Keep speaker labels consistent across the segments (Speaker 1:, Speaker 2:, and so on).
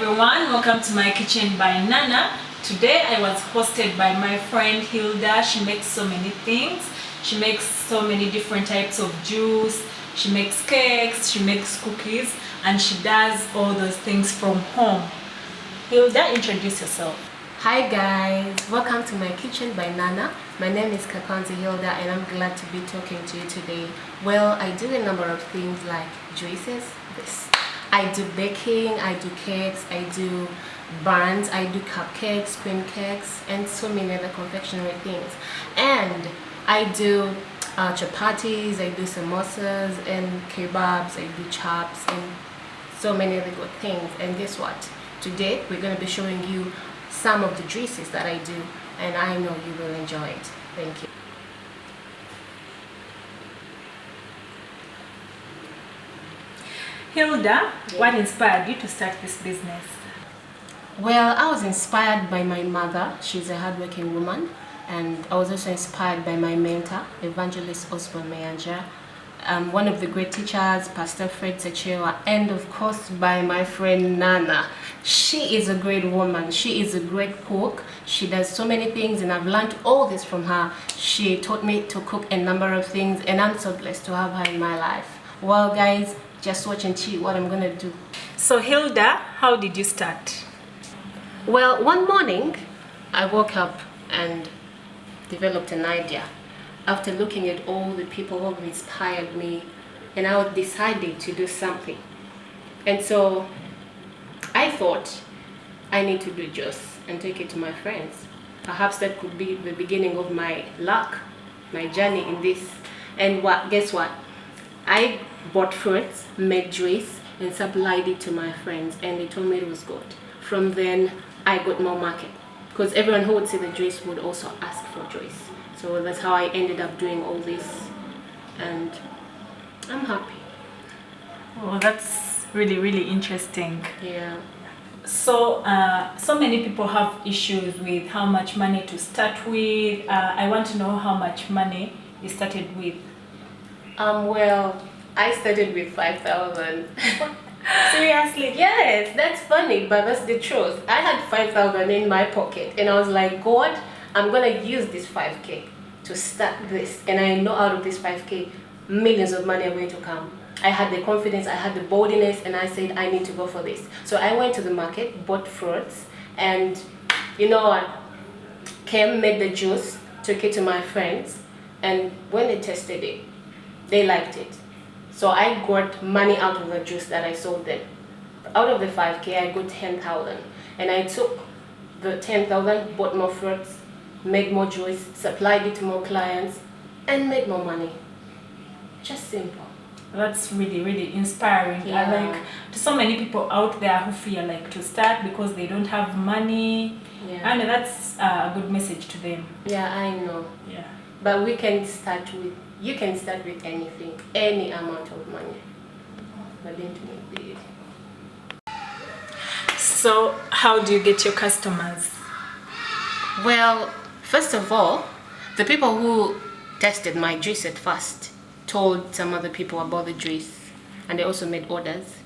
Speaker 1: everyone, welcome to my kitchen by Nana. Today I was hosted by my friend Hilda. She makes so many things. She makes so many different types of juice. She makes cakes, she makes cookies, and she does all those things from home. Hilda, introduce yourself.
Speaker 2: Hi guys, welcome to my kitchen by Nana. My name is Kakanzi Hilda and I'm glad to be talking to you today. Well, I do a number of things like juices, I do baking, I do cakes, I do buns, I do cupcakes, cream cakes, and so many other confectionery things. And I do chapatis, I do samosas and kebabs, I do chops and so many other good things. And guess what? Today we're going to be showing you some of the juices that I do, and I know you will enjoy it. Thank you.
Speaker 1: Hilda, what inspired you to start this business?
Speaker 2: Well, I was inspired by my mother. She's a hardworking woman, and I was also inspired by my mentor, Evangelist Osborne Mayanja, one of the great teachers, Pastor Fred Sechewa, and of course by my friend Nana. She is a great woman. She is a great cook. She does so many things, and I've learned all this from her. She taught me to cook a number of things, and I'm so blessed to have her in my life. Well guys, just watch and see what I'm gonna do.
Speaker 1: So Hilda, how did you start?
Speaker 2: Well, one morning I woke up and developed an idea after looking at all the people who have inspired me, and I decided to do something. And so I thought I need to do juice and take it to my friends. Perhaps that could be the beginning of my luck, my journey in this. And guess what? I bought fruits, made juice, and supplied it to my friends, and they told me it was good. From then, I got more market, because everyone who would see the juice would also ask for juice. So that's how I ended up doing all this, and I'm happy.
Speaker 1: Well, that's really interesting.
Speaker 2: Yeah.
Speaker 1: So, so many people have issues with how much money to start with. I want to know how much money you started with.
Speaker 2: Well, I started with 5,000.
Speaker 1: Seriously?
Speaker 2: Yes, that's funny, but that's the truth. I had 5,000 in my pocket, and I was like, God, I'm gonna use this 5K to start this, and I know out of this 5K, millions of money are going to come. I had the confidence, I had the boldness, and I said, I need to go for this. So I went to the market, bought fruits, and you know what? Came, made the juice, took it to my friends, and when they tested it, they liked it. So I got money out of the juice that I sold them. Out of the 5K, I got 10,000, and I took the 10,000, bought more fruits, made more juice, supplied it to more clients, and made more money. Just simple.
Speaker 1: That's really inspiring.
Speaker 2: Yeah.
Speaker 1: Like, to so many people out there who fear like to start because they don't have money.
Speaker 2: Yeah.
Speaker 1: I mean, that's a good message to them.
Speaker 2: Yeah, I know.
Speaker 1: Yeah.
Speaker 2: But we can start with, you can start with anything, any amount of money. But don't make big.
Speaker 1: So, how do you get your customers?
Speaker 2: Well, first of all, the people who tested my juice at first told some other people about the juice, and they also made orders.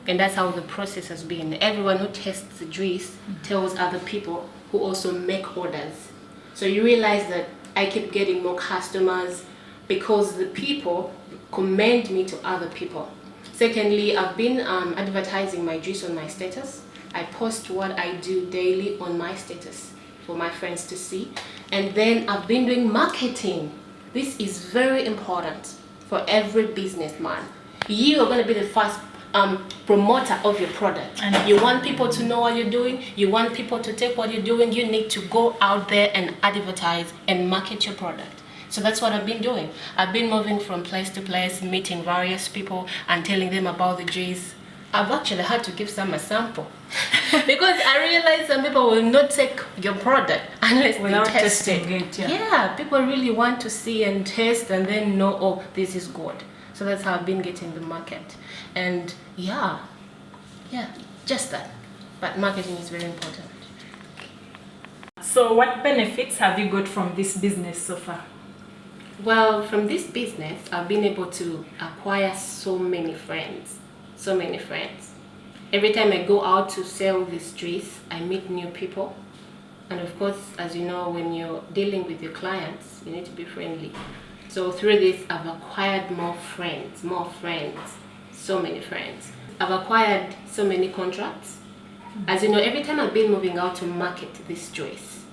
Speaker 2: And that's how the process has been. Everyone who tests the juice tells other people who also make orders. So you realize that I keep getting more customers because the people commend me to other people. Secondly, I've been advertising my juice on my status. I post what I do daily on my status for my friends to see. And then I've been doing marketing. This is very important for every businessman. You are going to be the first promoter of your product. And you want people to know what you're doing, you want people to take what you're doing, you need to go out there and advertise and market your product. So that's what I've been doing. I've been moving from place to place, meeting various people and telling them about the juice. I've actually had to give some a sample because I realized some people will not take your product unless
Speaker 1: without
Speaker 2: they test
Speaker 1: testing
Speaker 2: it.
Speaker 1: it.
Speaker 2: Yeah, people really want to see and taste and then know, oh, this is good. So that's how I've been getting the market. And yeah, just that. But marketing is very important.
Speaker 1: So, what benefits have you got from this business so far?
Speaker 2: Well, from this business, I've been able to acquire so many friends. Every time I go out to sell this dress, I meet new people. And of course, as you know, when you're dealing with your clients, you need to be friendly. So through this, I've acquired more friends, so many friends. I've acquired so many contracts. As you know, every time I've been moving out to market this dress,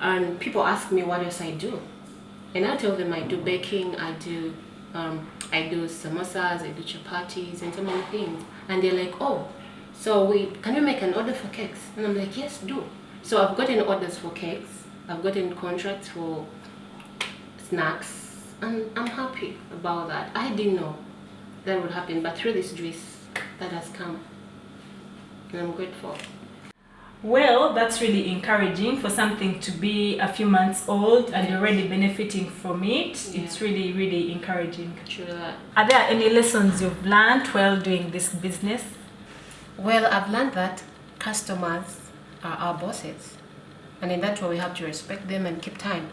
Speaker 2: and people ask me what else I do. And I tell them I do baking, I do samosas, I do chapatis, and so many things. And they're like, oh, so can you make an order for cakes? And I'm like, yes, do. So I've gotten orders for cakes, I've gotten contracts for snacks, and I'm happy about that. I didn't know that would happen, but through this dress, that has come, and I'm grateful.
Speaker 1: Well, that's really encouraging for something to be a few months old and you're already benefiting from it.
Speaker 2: Yeah.
Speaker 1: It's really, really encouraging.
Speaker 2: True that.
Speaker 1: Are there any lessons you've learned while doing this business?
Speaker 2: Well, I've learned that customers are our bosses, and in that way we have to respect them and keep time.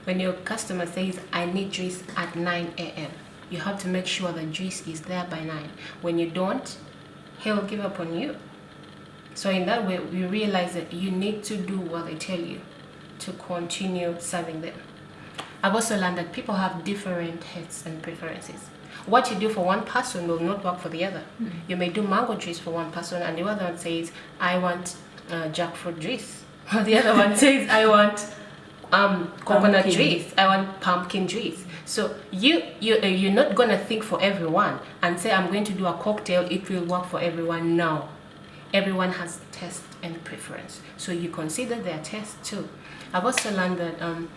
Speaker 2: When your customer says, I need juice at 9 a.m., you have to make sure the juice is there by 9. When you don't, he'll give up on you. So in that way, we realize that you need to do what they tell you to continue serving them. I've also learned that people have different tastes and preferences. What you do for one person will not work for the other. You may do mango juice for one person, and the other one says, I want jackfruit juice. Or the other one says, I want coconut juice, I want pumpkin juice. So you're not going to think for everyone and say, I'm going to do a cocktail, it will work for everyone. No. Everyone has taste and preference. So you consider their taste too. I've also learned that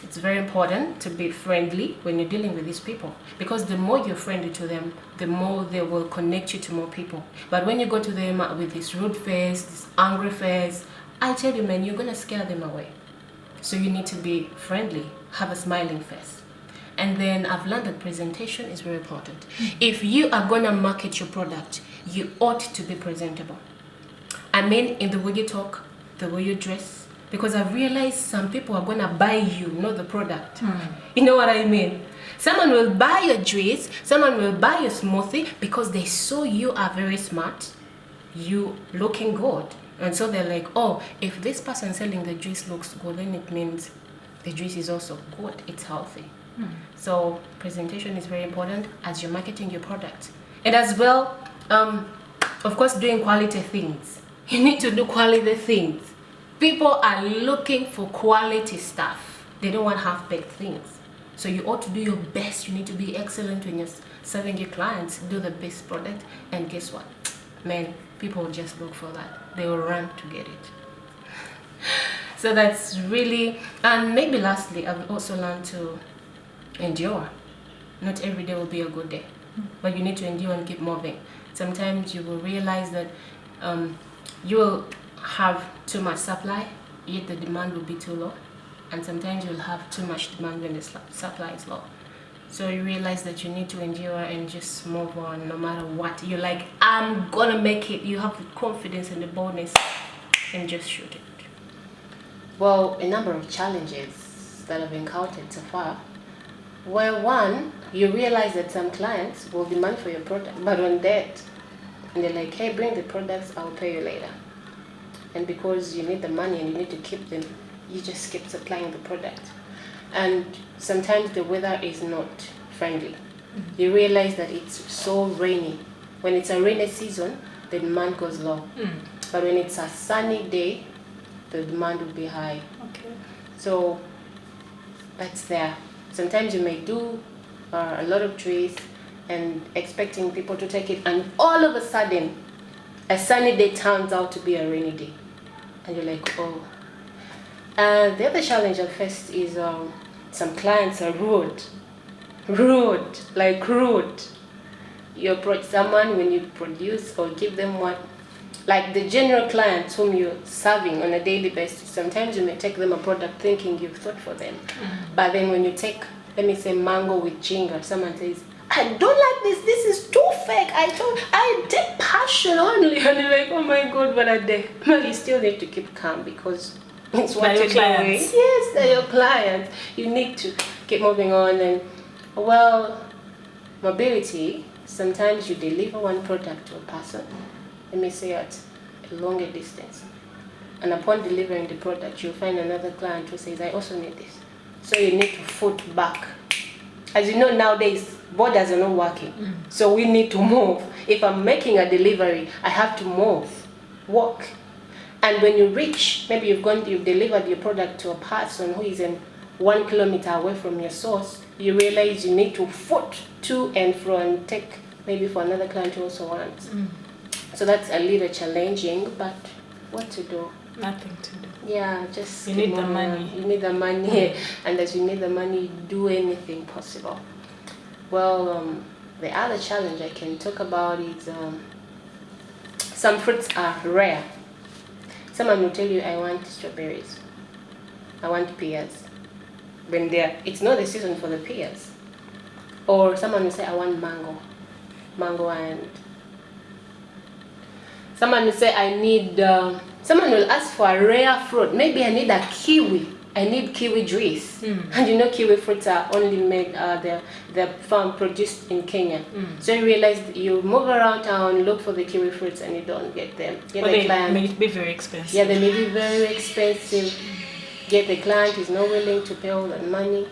Speaker 2: it's very important to be friendly when you're dealing with these people, because the more you're friendly to them, the more they will connect you to more people. But when you go to them with this rude face, this angry face, I tell you, man, you're going to scare them away. So you need to be friendly, have a smiling face. And then I've learned that presentation is very important. If you are going to market your product, you ought to be presentable. I mean, in the way you talk, the way you dress, because I've realized some people are going to buy you, not the product. You know what I mean? Someone will buy your dress, someone will buy your smoothie because they saw you are very smart, you looking good. And so they're like, oh, if this person selling the juice looks good, then it means the juice is also good, it's healthy. So presentation is very important as you're marketing your product. And as well, of course, doing quality things. You need to do quality things. People are looking for quality stuff. They don't want half-baked things. So you ought to do your best. You need to be excellent when you're serving your clients. Do the best product. And guess what? Man, people will just look for that. They will run to get it. So that's really... And maybe lastly, I've also learned to endure. Not every day will be a good day. But you need to endure and keep moving. Sometimes you will realize that you will have too much supply, yet the demand will be too low. And sometimes you'll have too much demand when the supply is low. So you realize that you need to endure and just move on no matter what. You're like, I'm gonna make it. You have the confidence and the boldness and just shoot it. Well, a number of challenges that I've encountered so far. Well, one, you realize that some clients will demand for your product, but on that, and they're like, hey, bring the products, I'll pay you later. And because you need the money and you need to keep them, you just keep supplying the product. And sometimes the weather is not friendly. You realize that it's so rainy. When it's a rainy season, the demand goes low. But when it's a sunny day, the demand will be high.
Speaker 1: Okay.
Speaker 2: So that's there. Sometimes you may do a lot of trees and expecting people to take it, and all of a sudden a sunny day turns out to be a rainy day, and you're like, oh. And the other challenge I faced is some clients are rude. You approach someone when you produce or give them what, like the general clients whom you're serving on a daily basis, sometimes you may take them a product thinking you've thought for them. But then when you take, let me say, mango with ginger, someone says, I don't like this is too fake, I take passion only. And you're like, oh my God, what a day. Well, you still need to keep calm because it's what you're doing. Yes, they're your clients. You need to keep moving on. And well, mobility, sometimes you deliver one product to a person let me say at a longer distance. And upon delivering the product, you'll find another client who says, I also need this. So you need to foot back. As you know, nowadays, borders are not working. So we need to move. If I'm making a delivery, I have to move, walk. And when you reach, maybe you've delivered your product to a person who is 1 kilometer away from your source, you realize you need to foot to and fro and take maybe for another client who also wants. So that's a little challenging, but what to do?
Speaker 1: Nothing to do.
Speaker 2: Yeah, just
Speaker 1: You need the money.
Speaker 2: You need the money, and as you need the money, you do anything possible. Well, the other challenge I can talk about is some fruits are rare. Someone will tell you, I want strawberries, I want pears. When it's not the season for the pears. Or someone will say, I want mango, and someone will say, I need, someone will ask for a rare fruit. Maybe I need a kiwi. I need kiwi juice. And you know kiwi fruits are only made, they're farm produced in Kenya. So you realize you move around town, look for the kiwi fruits and you don't get them.
Speaker 1: Well, they may be very expensive.
Speaker 2: Yeah, they may be very expensive. Yet the client is not willing to pay all that money.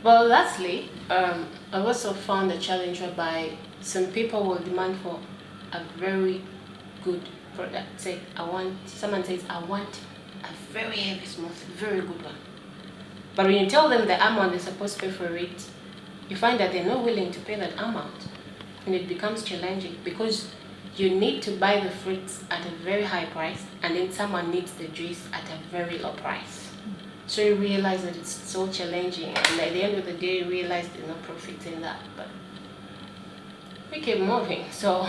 Speaker 2: Well, lastly, I've also found a challenge whereby some people will demand for a very good product. Someone says, I want a very heavy smooth, very good one. But when you tell them the amount they're supposed to pay for it, you find that they're not willing to pay that amount. And it becomes challenging because you need to buy the fruits at a very high price and then someone needs the juice at a very low price. So you realize that it's so challenging, and at the end of the day you realize there's no profit in that, but we keep moving. So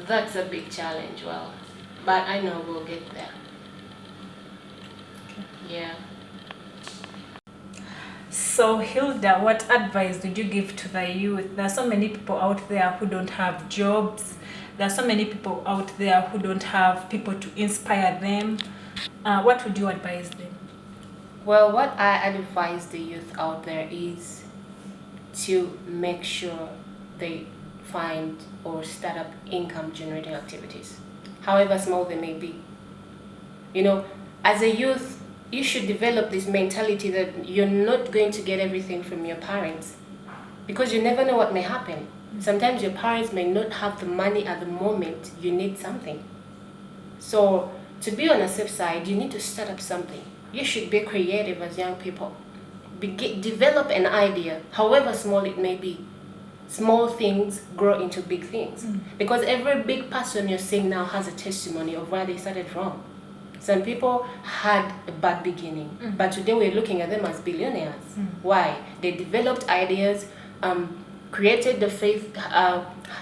Speaker 2: that's a big challenge. Well, but I know we'll get there. Yeah.
Speaker 1: So Hilda, what advice would you give to the youth? There are so many people out there who don't have jobs. There are so many people out there who don't have people to inspire them. What would you advise them?
Speaker 2: Well, what I advise the youth out there is to make sure they find or start up income generating activities, however small they may be. You know, as a youth, you should develop this mentality that you're not going to get everything from your parents, because you never know what may happen. Sometimes your parents may not have the money at the moment you need something. So to be on a safe side, you need to start up something. You should be creative as young people. Develop an idea, however small it may be. Small things grow into big things. Because every big person you're seeing now has a testimony of where they started from. Some people had a bad beginning, but today we're looking at them as billionaires. Why? They developed ideas, created the faith,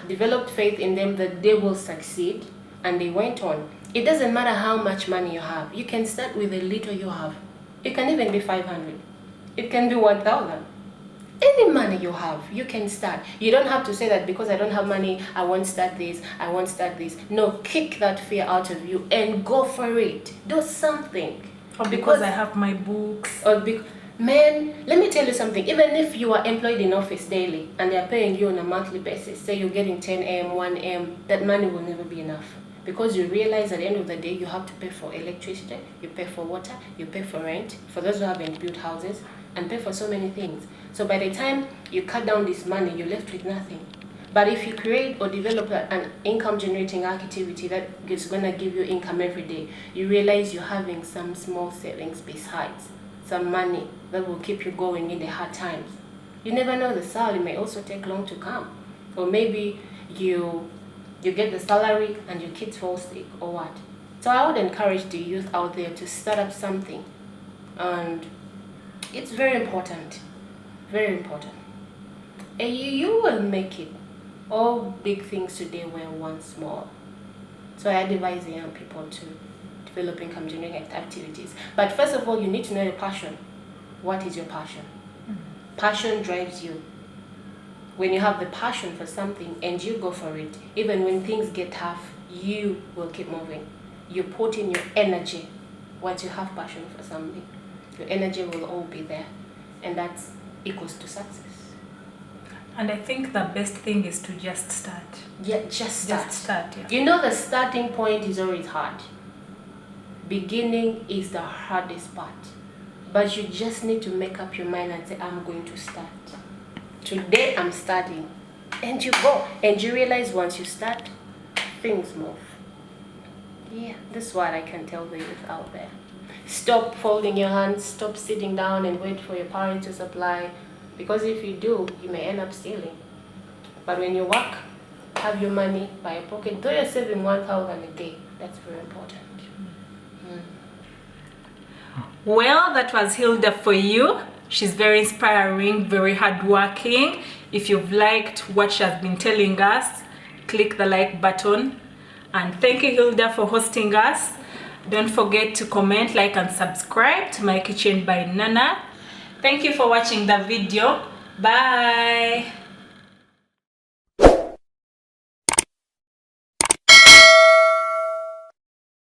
Speaker 2: developed faith in them that they will succeed, and they went on. It doesn't matter how much money you have. You can start with the little you have. It can even be 500. It can be 1,000. Any money you have, you can start. You don't have to say that because I don't have money, I won't start this, I won't start this. No, kick that fear out of you and go for it. Do something.
Speaker 1: Or because I have my books.
Speaker 2: Man, let me tell you something. Even if you are employed in office daily and they are paying you on a monthly basis, say you're getting 10 m, 1 m, that money will never be enough. Because you realize at the end of the day, you have to pay for electricity, you pay for water, you pay for rent, for those who haven't built houses, and pay for so many things. So by the time you cut down this money, you're left with nothing. But if you create or develop an income generating activity that is going to give you income every day, you realize you're having some small savings besides, some money that will keep you going in the hard times. You never know, the salary may also take long to come. Or maybe you get the salary and your kids fall sick or what. So I would encourage the youth out there to start up something. And it's very important, very important. And you will make it. All big things today were once small. So I advise the young people to develop income generating activities. But first of all, you need to know your passion. What is your passion? Passion drives you. When you have the passion for something and you go for it, even when things get tough, you will keep moving. You put in your energy. Once you have passion for something, your energy will all be there. And that equals to success.
Speaker 1: And I think the best thing is to just start.
Speaker 2: Yeah, just start.
Speaker 1: Just start, yeah.
Speaker 2: You know, the starting point is always hard. Beginning is the hardest part. But you just need to make up your mind and say, I'm going to start. Today I'm starting. And you go. And you realize once you start, things move. Yeah, this is what I can tell the youth out there. Stop folding your hands. Stop sitting down and wait for your parents to supply. Because if you do, you may end up stealing. But when you work, have your money by your pocket, though you're saving 1,000 a day, that's very important.
Speaker 1: Well, that was Hilda for you. She's very inspiring, very hardworking. If you've liked what she has been telling us, click the like button. And thank you, Hilda, for hosting us. Don't forget to comment, like, and subscribe to My Kitchen by Nana. Thank you for watching the video. Bye.